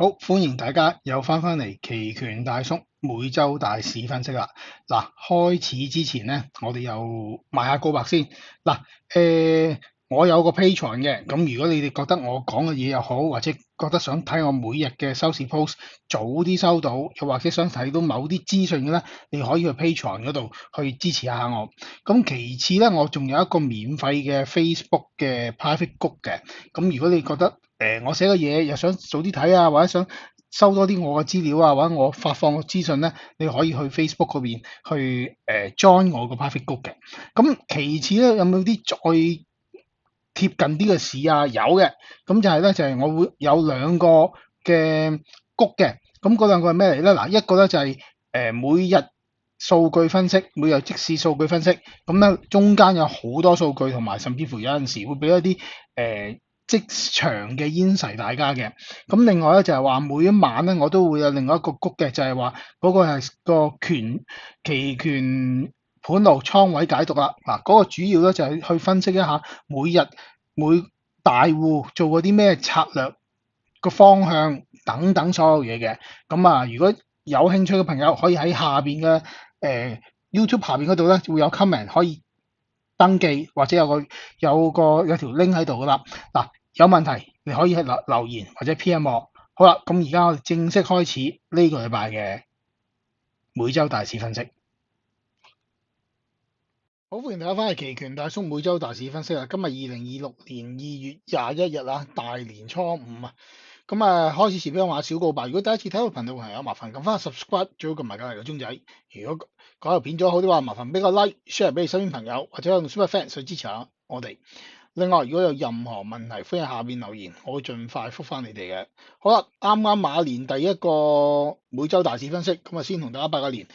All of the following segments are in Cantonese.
好，歡迎大家又翻嚟期權大叔每周大市分析啦。嗱，開始之前咧，我哋又賣下告白先。嗱，我有個 Patreon 嘅，咁如果你哋覺得我講嘅嘢又好，或者覺得想睇我每日嘅收市 post 早啲收到，又或者想睇到某啲資訊嘅咧，你可以去 Patreon 嗰度去支持下我。咁其次咧，我仲有一個免費嘅 Facebook 嘅 private group 嘅。咁如果你覺得我寫嘅嘢又想早啲睇啊，或者想收多啲我嘅資料啊，或者我發放嘅資訊咧，你可以去 Facebook 嗰邊去join 我個 private group 嘅。咁其次咧，有冇啲再貼近啲嘅市啊？有嘅，咁就係咧，就係我會有兩個嘅谷嘅。咁嗰兩個係咩嚟咧？嗱，一個咧就係每日數據分析，每日即時數據分析。咁咧中間有好多數據，同埋甚至乎有陣時會俾一啲即場嘅 insight 大家嘅。咁另外咧就係話每一晚咧我都會有另外一個谷嘅，就係話嗰個係個期權盤路倉位解讀啦。嗱，嗰個主要咧就係去分析一下每大戶做過啲咩策略個方向等等所有嘢嘅。咁啊，如果有興趣嘅朋友可以喺下邊嘅YouTube 下邊嗰度咧會有 comment 可以登記，或者有條 link 喺度噶啦。嗱，有問題你可以喺留言或者 PM 我。好啦，咁而家我哋正式開始呢個禮拜嘅每周大市分析。好，歡迎大家翻嚟期權大叔每周大市分析啊！今日2026年2月21日啊，大年初五啊。咁啊，開始前邊有話小告白。如果第一次睇到頻道嘅朋友，麻煩撳翻 subscribe，最好撳埋隔離個鐘仔。如果嗰條片咗好啲話，麻煩俾個 like，share 俾你身邊朋友，或者用 super fans 去支持下我哋。另外，如果有任何問題，歡迎下邊留言，我會盡快覆翻你哋嘅。好啦，啱啱馬年第一個每周大市分析，咁啊先同大家拜個年。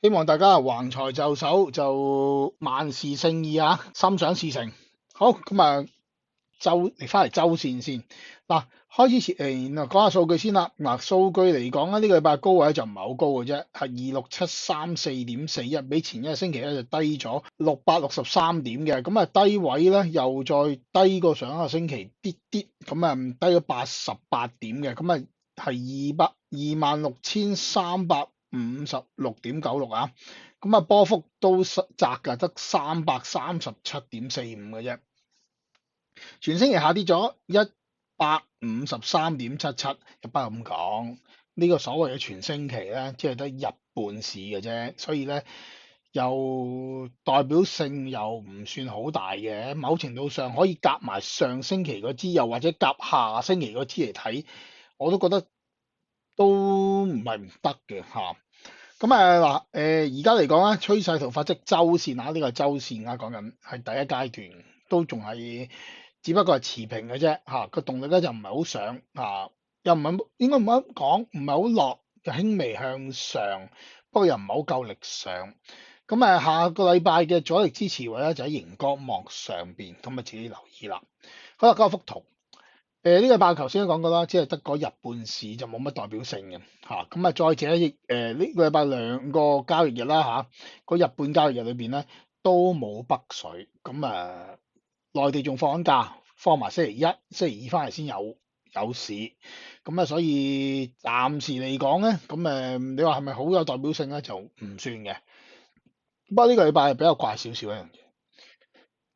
希望大家橫財就手，就萬事勝意啊，心想事成。好，咁啊翻嚟周線先。嗱，開始前講下數據先啦。嗱，數據嚟講咧，呢個禮拜高位就唔係好高嘅啫，係26,734.41，比前一個星期咧就低咗663點嘅。咁啊低位咧又再低過上一個星期啲啲，咁啊低咗88點嘅。咁啊係26,356.96啊。咁啊波幅都窄㗎，得337.45嘅啫。全星期下跌咗153.77，不過咁講，呢個所謂嘅全星期咧，即係得日半市嘅啫，所以咧又代表性又唔算好大嘅。某程度上可以夾埋上星期嗰支，又或者夾下星期嗰支嚟睇，我都覺得都唔係唔得嘅嚇。咁而家嚟講咧，趨勢圖法則周線啊，呢個係周線啊，講緊係第一階段，都仲係只不過係持平嘅啫嚇，個動力咧就唔係好上嚇，又唔係應該唔好講，唔係好落，就輕微向上，不過又唔係好夠力上。咁下個禮拜嘅阻力支持位咧就喺熒光幕上邊，咁啊自己留意啦。好啦，嗰幅圖。呢個拜頭先都講過啦，只係得嗰日半市就冇乜代表性嘅嚇。咁再者亦呢個禮拜兩個交易日啦嚇，嗰日半交易日裏邊咧都冇北水。咁內地仲放緊假，放埋星期一、星期二翻嚟先有市。咁所以暫時嚟講咧，你話係咪好有代表性咧？就唔算嘅。不過呢個禮拜係比較怪少少一樣嘢，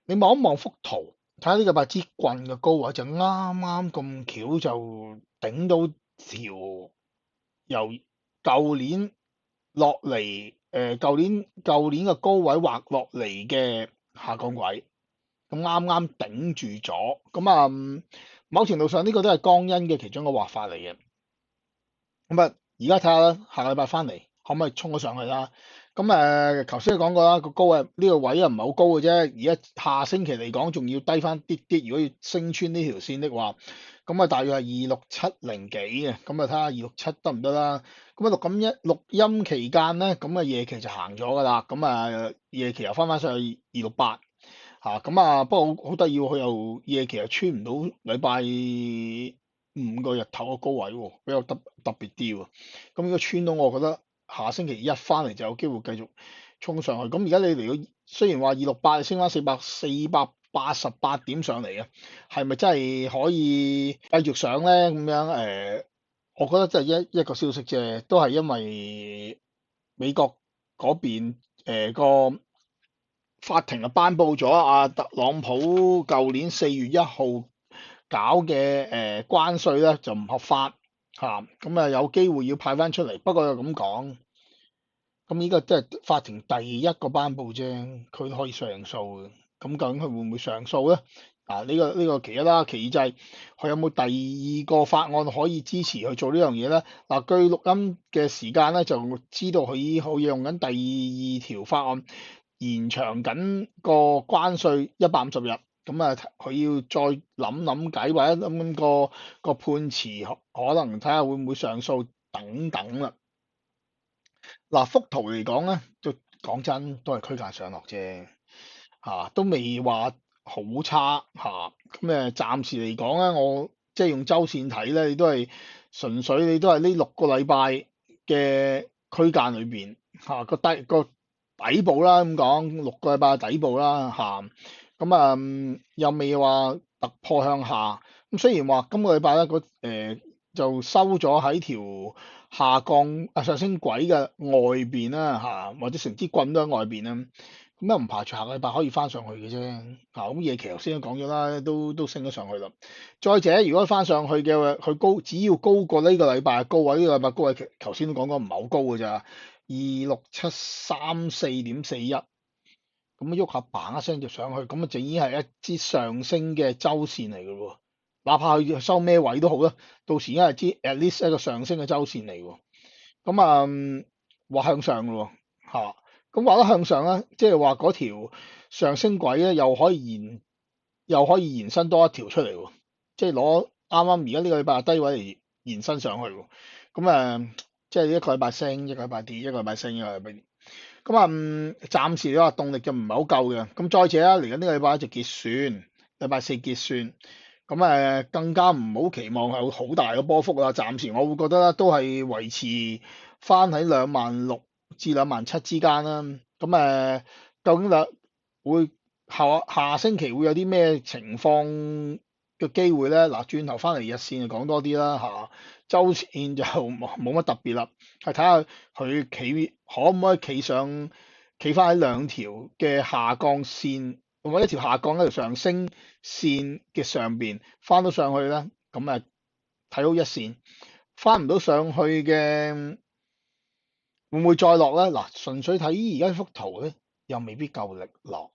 你望一望幅圖。睇下呢個支棍嘅高位就啱啱咁巧就頂到條由舊年落嚟舊年嘅高位滑落嚟嘅下降軌，咁啱啱頂住咗。某程度上呢個都係江恩嘅其中一個畫法嚟嘅。而家睇下啦，下個禮拜翻嚟可唔可以衝咗上去啦？頭先講過啦，個高位呢個位又唔係好高嘅啫。而家下星期嚟講，仲要低翻啲啲。如果要升穿呢條線的話，大約係2670幾嘅。睇下267得唔得啦？錄音期間咧，夜期就行咗㗎啦。夜期又翻上去268嚇。不過好得意喎，佢又夜期又穿唔到禮拜5個日頭嘅高位喎，比較特別啲喎。如果穿到，我覺得下星期一翻嚟就有機會繼續衝上去。而家你嚟到，雖然話268升翻488點上嚟嘅，係咪真係可以繼續上咧？我覺得即係一個消息啫，都係因為美國嗰邊個法庭啊頒布咗特朗普舊年4月1號搞嘅關稅咧就唔合法嚇，咁有機會要派翻出嚟。不過又咁講，咁呢個即係法庭第一個頒布啫，佢都可以上訴嘅。咁究竟佢會唔會上訴咧？呢個其一啦，其二就係佢有冇第二個法案可以支持去做呢樣嘢咧？據錄音嘅時間咧，就知道佢好似用緊第二條法案延長緊個關稅150日。咁佢要再諗諗計，或者諗個判詞，可能睇下會唔會上訴等等啦。幅圖嚟講咧，都講真都係區間上落啫，都未話好差嚇。咁暫時嚟講咧，我即係用周線睇咧，你都係純粹你都係呢6個禮拜嘅區間裏邊個底部啦，咁講6個禮拜底部啦嚇。又未話突破向下。咁雖然話今個禮拜咧就收咗喺條下降上升軌嘅外邊啦或者成支棍都喺外邊啦。咁又唔排除下個禮拜可以翻上去嘅啫。咁夜期頭先都講咗啦，都升咗上去啦。再者，如果翻上去嘅佢只要高過呢個禮拜嘅高位，呢個禮拜高位頭先都講過唔係好高嘅咋，26734.41。咁喐下嘭一聲就上去，咁就已經係一支上升嘅周線嚟嘅喎。哪怕佢收咩位都好啦，到時已經係支 at least 一個上升嘅周線嚟喎。咁畫向上嘅喎咁畫得向上咧，即係話嗰條上升軌咧又可以延伸多一條出嚟喎。即係攞啱啱而家呢個禮拜低位嚟延伸上去喎。即係一個禮拜升，一個禮拜跌，一個禮拜升，一個禮拜跌。暫時你話動力就唔係好夠嘅。咁再者啦，嚟緊呢個禮拜就結算，禮拜4結算。更加唔好期望係好大嘅波幅啦。暫時我會覺得都係維持翻喺26000至27000之間啦。究竟會下星期會有啲咩情況嘅機會咧？轉頭翻嚟日線就講多啲啦周線就冇乜特別啦，係睇下佢可唔可以企翻喺兩條嘅下降線，或者一條下降一條上升線嘅上邊翻到上去咧，咁睇好一線。翻唔到上去嘅會唔會再落咧？純粹睇而家幅圖咧，又未必夠力落。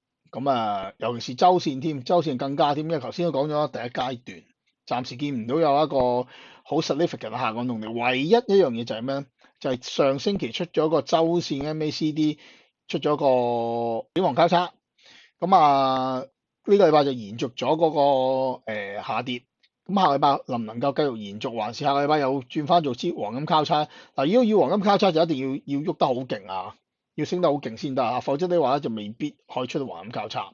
尤其是周線添，周線更加添，因為頭先都講咗第一階段，暫時見唔到有一個好 significant 嘅下降動力。唯一一樣嘢就係咩咧？就係上星期出咗個周線 MACD 出咗個死亡交叉。呢個禮拜就延續咗嗰個下跌。下禮拜能唔能夠繼續延續，還是下個禮拜又轉翻做支黃金交叉？如果要黃金交叉就一定要喐得好勁要升得好勁先得否則的話咧就未必可以出到黃金交叉。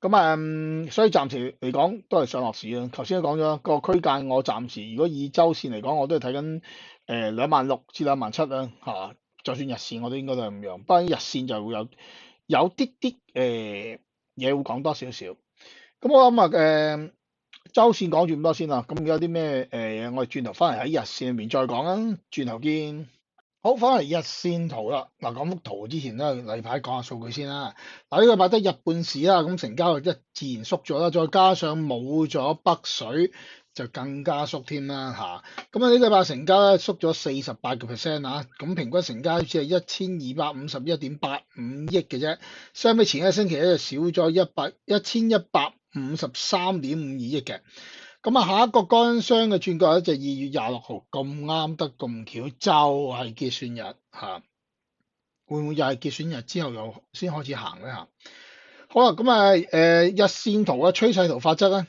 所以暫時嚟講都係上落市啦。頭先都講咗個區間，我暫時如果以周線嚟講，我都係睇緊26000至27000啦就算日線我都應該都係咁樣。不過日線就會有啲嘢會講多少少。我諗周線講住咁多先啦。咁有啲咩我哋轉頭翻嚟喺日線入面再講啦。轉頭見。好，翻嚟日線圖啦。講幅圖之前咧，例牌講下數據先啦。呢個禮拜得日半市啦，咁成交就自然縮咗啦。再加上冇咗北水，就更加縮添啦呢個禮拜成交咧縮咗48%咁平均成交只係1251.85億嘅啫，相比前一個星期咧就少咗1153.52億嘅。下一個乾商嘅轉角咧就2月26號，咁啱得咁巧，就係結算日會唔會又係結算日之後又先開始行咧好啦，日線圖嘅趨勢圖法則咧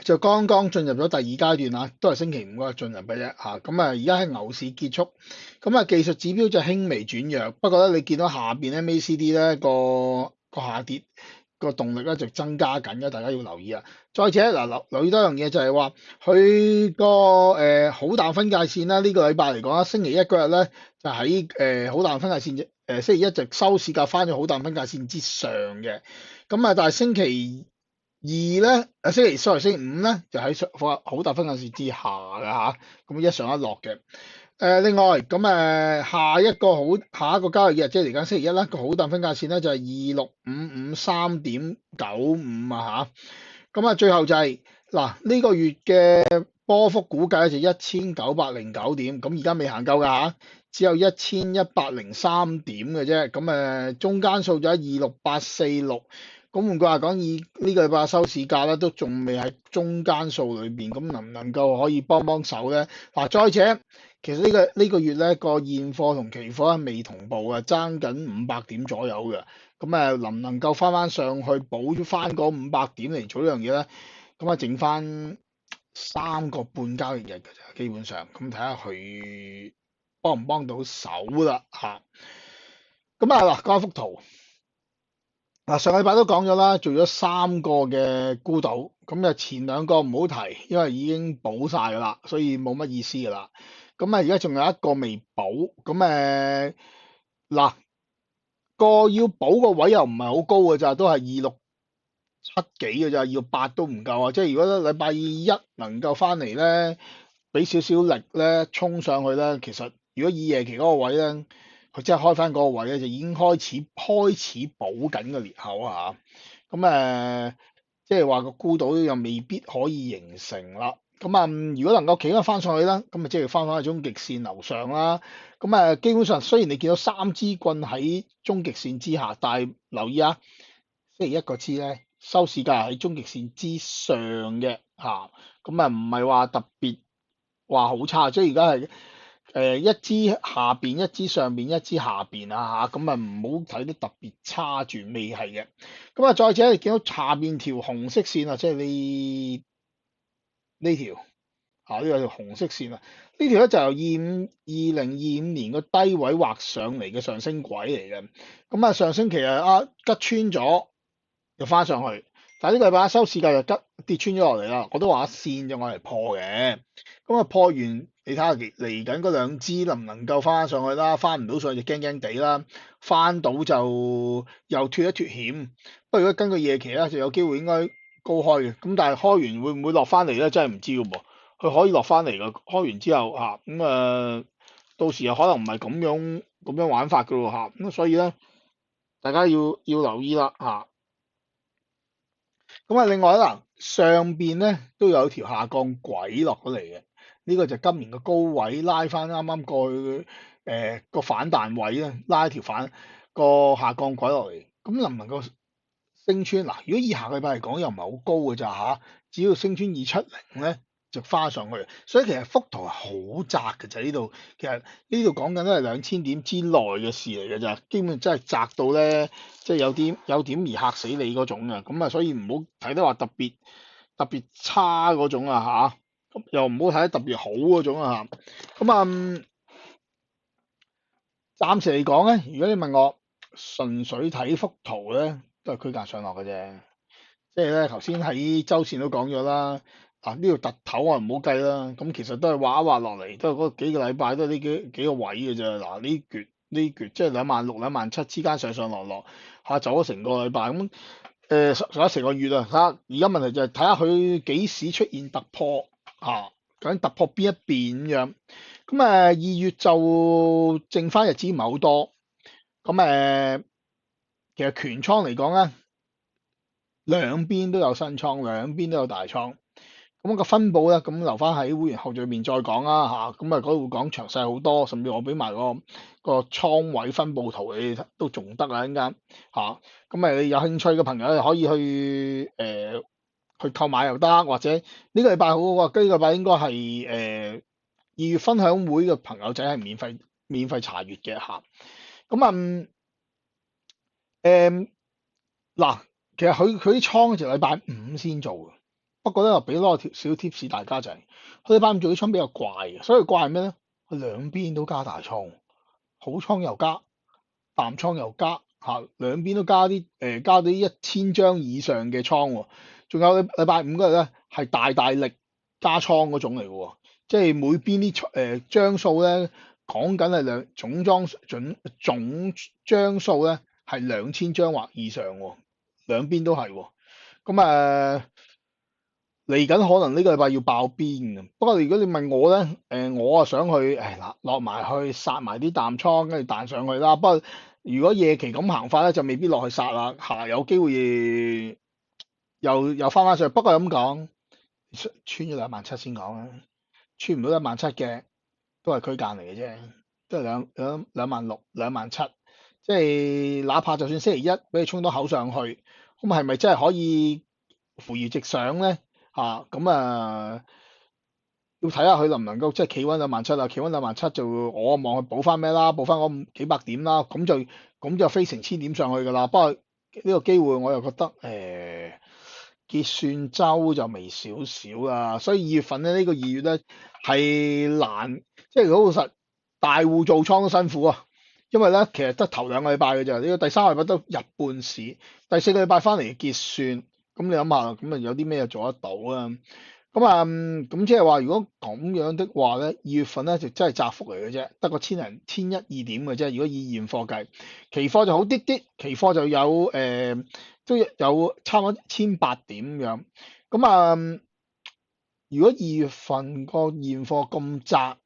就剛剛進入咗第二階段都係星期5嗰日進入嘅啫而家係牛市結束。技術指標就輕微轉弱，不過咧你見到下邊咧 MACD 咧個下跌個動力咧就增加緊嘅，大家要留意啊。再者留意多樣嘢就係話佢個好淡分界線啦。呢個禮拜嚟講星期一嗰日咧就喺好淡分界線星期一就收市價翻咗好淡分界線之上嘅。但係星期二咧，星期五咧就喺好大分界線之下嘅嚇，咁一上一落嘅。另外咁下一個交易日，即係嚟緊星期一啦，個好大分界線咧就係2655.3.95啊嚇。咁最後就係嗱呢個月嘅波幅估計就1909點，咁而家未行夠㗎嚇，只有1103點嘅啫。咁中間數就喺26846。咁換句話講，以呢個禮拜收市價咧，都仲未喺中間數裏邊，咁能唔能夠可以幫幫手咧？嗱，再者，其實呢個月咧個現貨同期貨係未同步啊，爭緊500點左右嘅。咁能唔能夠翻上去補翻嗰500點嚟做呢樣嘢咧？咁剩翻3個半交易日嘅啫，基本上，咁睇下佢幫唔幫到手啦嚇。嗱，講一幅圖。嗱，上禮拜都講咗啦，做咗3個嘅沽賭，咁前2個唔好提，因為已經補晒噶啦，所以冇乜意思噶啦。而家仲有一個未補，嗱個要補個位又唔係好高嘅咋，都係26.7幾嘅咋，要8都唔夠啊！即係如果禮拜一能夠翻嚟咧，俾少少力咧，衝上去咧，其實如果以夜期嗰個位咧，佢即係開翻嗰個位咧，就已經開始補緊個裂口啊！即係話個沽島又未必可以形成啦。如果能夠企翻上去啦，咁即係翻返去終極線樓上啦。基本上雖然你見到3支棍喺終極線之下，但係留意啊，星期一個支咧收市價喺終極線之上嘅嚇，唔係話特別話好差，即係而家係。一支下邊，一支上邊，一支下邊啊嚇，唔好睇得特別差住，未係嘅。再者你見到下邊條紅色線啊，即係呢條呢個條紅色線啊，呢條咧就由2025年個低位畫上嚟嘅上升軌嚟嘅。上星期吉穿咗，又翻上去，但係呢個禮拜收市價就跌穿咗落嚟啦。我都話線就我嚟破嘅，破完。你睇下嚟緊嗰2支能唔能夠翻上去啦？翻唔到上去就驚驚地啦，翻到就又脫一脫險。不過如果根據夜期咧，就有機會應該高開嘅。咁但係開完會唔會落翻嚟咧？真係唔知㗎噃。佢可以落翻嚟㗎，開完之後到時又可能唔係咁樣玩法㗎喎嚇。咁所以咧，大家要留意啦嚇。另外啦，上邊咧都有條下降軌落咗嚟嘅。呢個就今年嘅高位拉翻啱啱過去個反彈位咧，拉條個下降軌落嚟，咁能唔能夠升穿？嗱，如果以下個禮拜嚟講又唔係好高嘅咋嚇，只要升穿270咧就翻上去，所以其實幅圖係好窄嘅就呢度，其實呢度講緊都係2000點之內嘅事嚟嘅咋，基本真係窄到咧，即係有點而嚇死你嗰種啊，所以唔好睇得話特別差嗰種啊嚇。又唔好睇得特別好嗰種啊嚇，暫時嚟講咧，如果你問我純粹睇幅圖咧，都係區間上落嘅啫。即係咧，頭先喺周線都講咗啦，呢條突頭我唔好計啦，咁其實都係畫一畫落嚟，都係嗰幾個禮拜都係呢幾個位嘅啫。嗱，呢橛即係26000、27000之間上上落落嚇，走咗成個禮拜咁，上咗成個月啊嚇。而家問題就係睇下佢幾時出現突破。究竟突破邊一邊咁樣？2月就剩翻日子唔係好多。其實權倉嚟講咧，兩邊都有新倉，兩邊都有大倉。個分佈咧，咁留翻喺會員後續面再講啦嚇。嗰度講詳細好多，甚至我俾埋個倉位分佈圖你都仲得啊，陣間嚇。你有興趣嘅朋友可以去購買又得，或者呢個禮拜好喎，呢個禮拜應該係2月分享會嘅朋友仔係免費查閲嘅嚇。嗱，其實佢啲倉就禮拜五先做嘅，不過咧我俾多個小 tips 大家就係，佢禮拜五做啲倉比較怪嘅，所以怪係咩咧？佢兩邊都加大倉，好倉又加，淡倉又加嚇，兩邊都加啲1000張以上嘅倉喎。仲有禮拜五嗰日咧，係大力加倉嗰種嚟嘅喎，即係每邊啲張數咧講緊係總張數咧係2000張或以上喎，兩邊都係喎。咁嚟緊可能呢個禮拜要爆邊嘅。不過如果你問我咧，我啊想去，嗱落埋去殺埋啲淡倉，跟住彈上去啦。不過如果夜期咁行法咧，就未必落去殺啦，有機會又翻上去。不過咁講，穿咗27000先講啦，穿唔到17000嘅都係區間嚟嘅啫，都係26000、27000、27000，即係哪怕就算星期一俾你衝到口上去，咁係咪真係可以扶搖直上咧？咁要睇下佢能唔能夠即係企穩27000啦，企穩27000就我望佢補翻咩啦，補翻嗰幾百點啦，咁就飛成千點上去㗎啦。不過呢個機會我又覺得結算週就微少少啦，所以2月份咧呢個2月咧係難，即係如果老實大戶做倉都辛苦啊，因為咧其實得頭2個禮拜嘅啫，呢個第3個禮拜都日半市，第4個禮拜翻嚟結算，咁你諗下，咁有啲咩做得到啊？咁即係話，如果咁樣的話咧，2月份咧就真係窄幅嚟嘅啫，得個千一二點嘅啫。如果以現貨計，期貨就好啲啲，期貨就有都有差唔多1800點咁樣。如果2月份個現貨咁窄，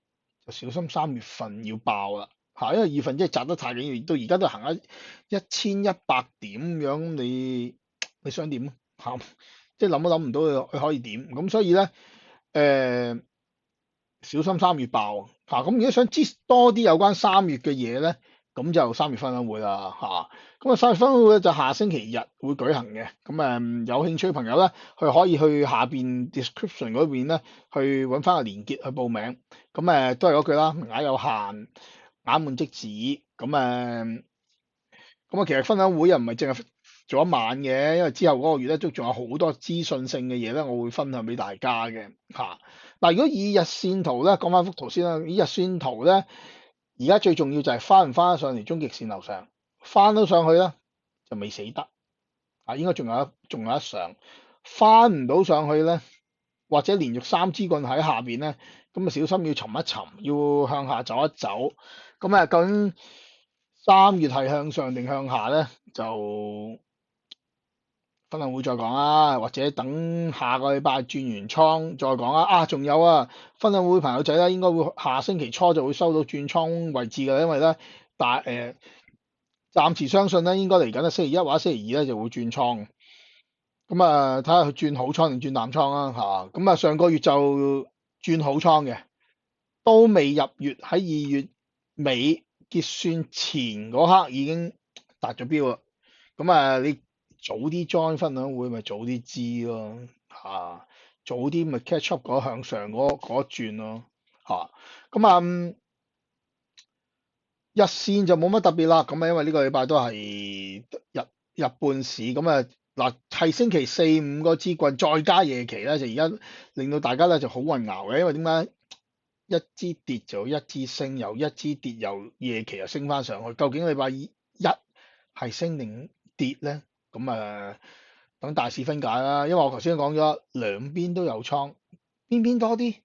就小心3月份要爆啦嚇，因為2月份真係窄得太緊要，到而家都行1100點咁樣，你想點啊？即係諗都諗唔到佢可以點，咁所以咧小心3月爆咁如果想知多啲有關3月嘅嘢咧，咁就3月分享會啦咁3月分享會就下星期日會舉行嘅，咁有興趣嘅朋友咧，佢可以去下邊 description 嗰邊咧，去揾翻個連結去報名。咁都係嗰句啦，名額有限，額滿即止。其實分享會又唔係淨係做一晚嘅，因為之後嗰個月咧都仲有好多資訊性嘅嘢咧，我會分享俾大家嘅嗱，如果以日線圖咧，講翻幅圖先啦。以日線圖咧，而家最重要就係翻唔翻得上嚟終極線樓上，翻到上去咧就未死得應該仲有一上，翻唔到上去咧，或者連續3支棍喺下邊咧，咁小心要沉一沉，要向下走一走。究竟3月係向上定向下咧，就分享會再講啦，或者等下個禮拜轉完倉再講啦。仲有分享會朋友仔咧，應該會下星期初就會收到轉倉位置㗎，因為咧暫時相信咧，應該嚟緊星期一或者星期二咧就會轉倉。睇下佢轉好倉定轉淡倉啦上個月就轉好倉嘅，都未入月，喺2月尾結算前嗰刻已經達咗標啦。你早啲 join 分享會咪早啲知咯早啲咪 catch up 嗰向上嗰一轉咯日線就冇乜特別啦。因為呢個禮拜都係日半市嗱係星期4、5個支棍再加夜期咧，就而家令到大家咧就好混淆嘅，因為點解一支跌就一支升，又一支跌又夜期又升翻上去，究竟禮拜一係升定跌咧？等大市分解啦。因為我頭先講咗兩邊都有倉，邊邊多啲，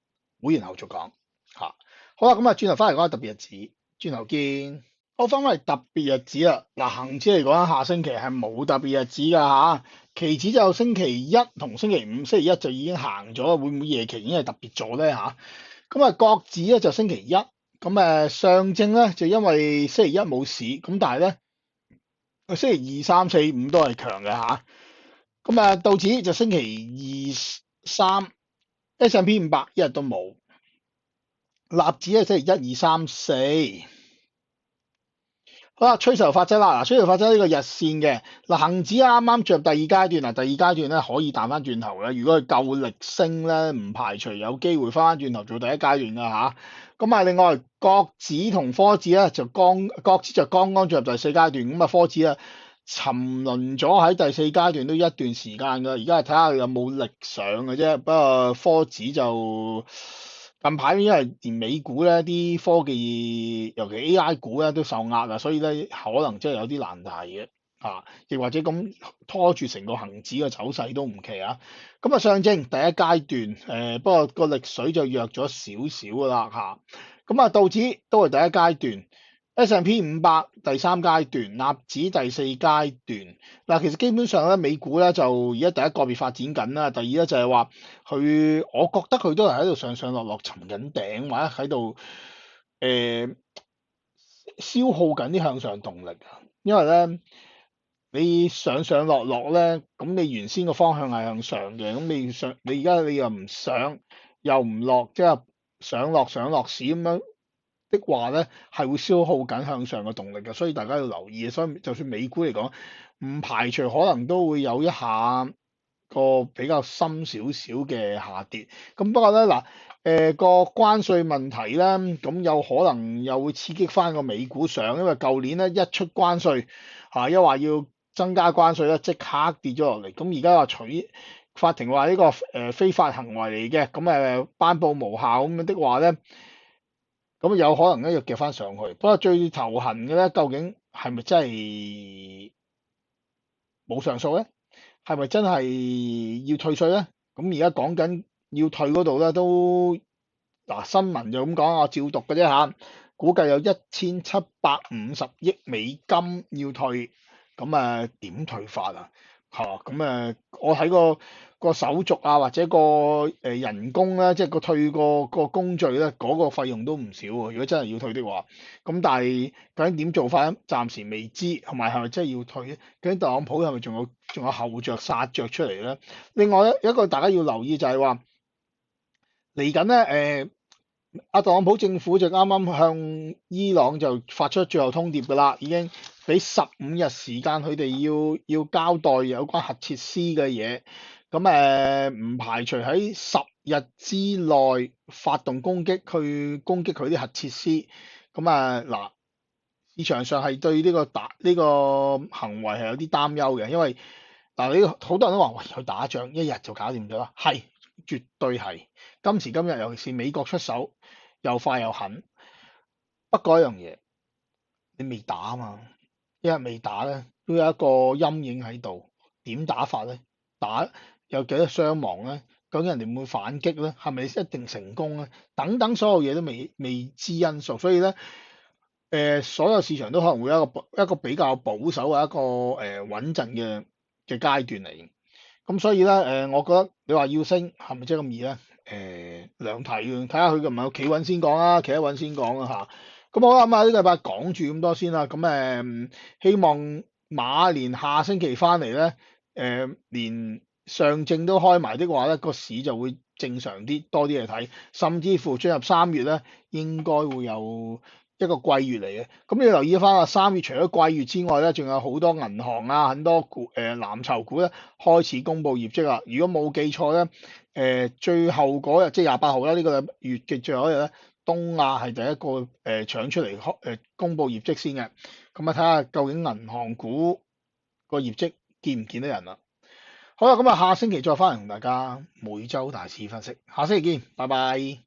會員後續講好啦，轉頭翻嚟講下特別日子，轉頭見。我翻返嚟特別日子啦，嗱，恒指嚟講下星期係冇特別日子㗎期指就星期一同星期五，星期一就已經行咗，會唔會夜期已經係特別咗咧國指咧就星期一，上證咧就因為星期一冇市，但係咧星期二、3、4、5都係強嘅道指就星期二、3 S&P 500一日都冇，納指係星期一、2、3、4。好啦，趨勢法則啦，趨勢法則呢個日線嘅恒指啱啱進入第二階段，第二階段咧可以彈翻轉頭嘅，如果佢夠力升咧，唔排除有機會翻翻轉頭做第一階段噶另外國指同科指咧國指就剛剛進入第4階段，科指啊沉淪咗喺第4階段都一段時間噶，而家係睇下有冇力上嘅啫。不過科指就近排因為連美股咧啲科技，尤其 AI 股咧都受壓所以咧可能真係有啲難題嘅亦或者咁拖住成個恒指嘅走勢都唔奇上證第一階段不過個力水就弱咗少少噶啦道指都係第一階段， S&P 500第三階段，納指第四階段。嗱，其實基本上咧，美股咧就而家第一個別發展緊啦，第二咧就係話我覺得佢都係喺度上上落落尋緊頂，或者喺度誒消耗緊啲向上動力啊。因為咧你上上落落咧，咁你原先個方向係向上嘅，咁你而家你又唔上又唔落，即係上落市咁樣的話咧，係會消耗緊向上嘅動力嘅，所以大家要留意。所以就算美股嚟講，唔排除可能都會有一下個比較深少少嘅下跌。咁不過咧嗱，個關稅問題咧，咁有可能又會刺激翻個美股上，因為舊年咧一出關稅一話要增加關稅咧，即刻跌咗落嚟。咁而家話法庭話呢個非法行為嚟嘅，咁頒布無效咁樣的話咧。咁有可能咧又夾翻上去，不過最頭痕嘅咧，究竟係咪真係冇上訴咧？係咪真係要退稅咧？咁而家講緊要退嗰度咧，都嗱新聞就咁講，我照讀嘅啫嚇，估計有1750億美金要退，咁點退法啊？我睇個手續啊，或者人工咧，即係個退個工序咧，嗰個費用都唔少喎。如果真係要退的話，咁但係究竟點做法咧？暫時未知，同埋係咪真係要退咧？究竟特朗普係咪仲有後着殺着出嚟咧？另外一個大家要留意就係話嚟緊咧，特朗普政府就啱啱向伊朗就發出最後通牒㗎啦，已經俾15日時間佢哋要交代有關核設施嘅嘢，咁唔排除喺10日之內發動攻擊，去攻擊佢啲核設施。咁嗱，市場上係對呢個行為係有啲擔憂嘅，因為嗱你好多人都話喂，佢打仗一日就搞掂咗啦，係絕對係。今時今日尤其是美國出手又快又狠，不過一樣嘢你未打啊嘛，一日未打咧都有一個陰影喺度，點打法咧？打有幾多傷亡咧？究竟人哋會唔會反擊咧？係咪一定成功咧？等等所有嘢都未知因素，所以咧所有市場都可能會有一個比較保守嘅一個穩陣嘅階段嚟。咁所以咧我覺得你話要升係咪真係咁易咧？兩睇嘅，睇下佢唔係企穩先講啦，企得穩先講啦嚇。咁好啦，咁呢個禮拜講住咁多先啦。咁希望馬年下星期翻嚟咧，連上證都開埋的話咧，個市就會正常啲，多啲嘢睇，甚至乎進入3月咧，應該會有一個季月嚟嘅。咁你要留意翻啊，3月除咗季月之外咧，仲有好多銀行啊，很多藍籌股咧開始公布業績啦。如果冇記錯咧，最後嗰日即係28號啦，呢個月嘅最後一日咧，東亞係第一個搶出嚟公布業績先嘅。咁睇下究竟銀行股個業績見唔見得人啦。好啦，咁下星期再翻嚟同大家每週大市分析，下星期見，拜拜。